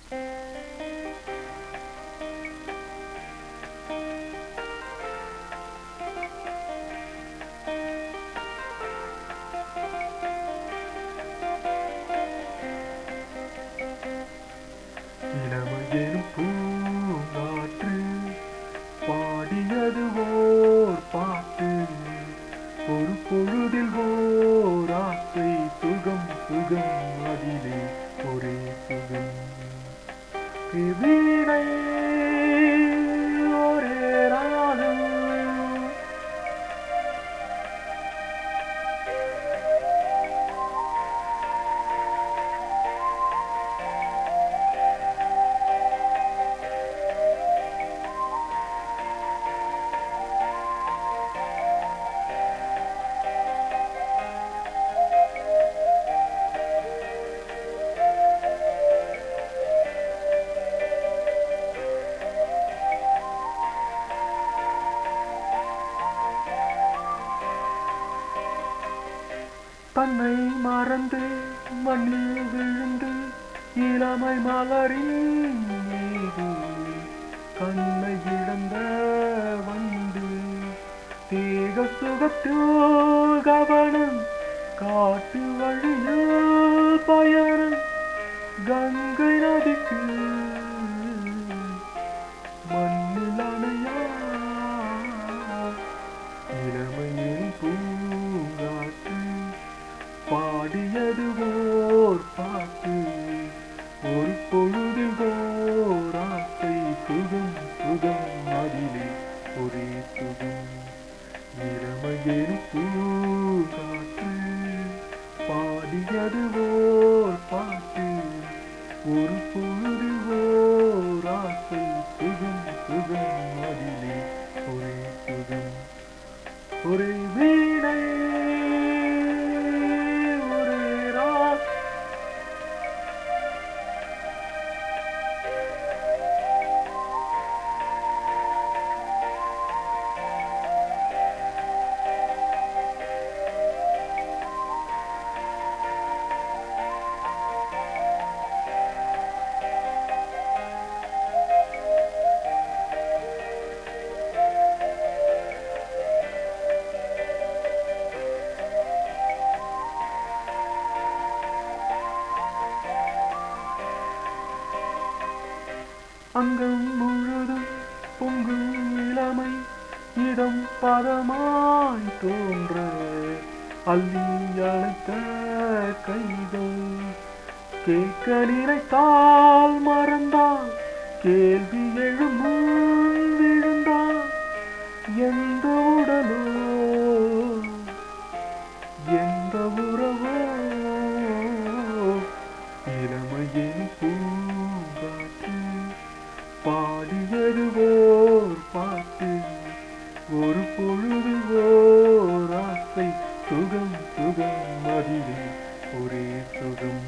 இளமையெனும் பூங்காற்று பாடியது ஓர் பாட்டு, ஒரு பொழுதில் ஓர் ஆசை, சுகம் சுகம் அதிலே ஒரே சுகம். வீணை ஒரே ராகம், தன்னை மறந்து மண்ணில் விழுந்து இளமை மலரின் மீது கண்ணை இழந்த வந்து தேக சுகத்தில் கவனம், காட்டு வழியில் பயணம், கங்கை நதிக்கு மண்ணில் அணையா இளமையின் பூங்காற்று பாடியது ஓர் பாட்டு, ஒரு பொழுதில் ஓர் ஆசை, சுகம் சுகம் அதிலே ஒரே சுகம். இளமையின் பூங்காற்று பாடியது ஓர் பாட்டு, ஒரு பொழுதில் ஓர் ஆசை, சுகம் சுகம் அதிலே ஒரே சுகம். ஒரே வீணை அங்கம் முழுதும் பொங்கும் இளமை, இடம் பதமாய் தோன்ற அள்ளி அழைத்த கைகள், கேட்க நினைத்தால் மறந்தால் கேள்வி எழும் விழுந்தால் எந்த உடலோ எந்த உறவோ இளமையின் பூங்காற்று பாடியது ஓர் பாட்டு, ஒரு பொழுது ஓர் ஆசை, சுகம் சுகம் அதிலே ஒரே சுகம்.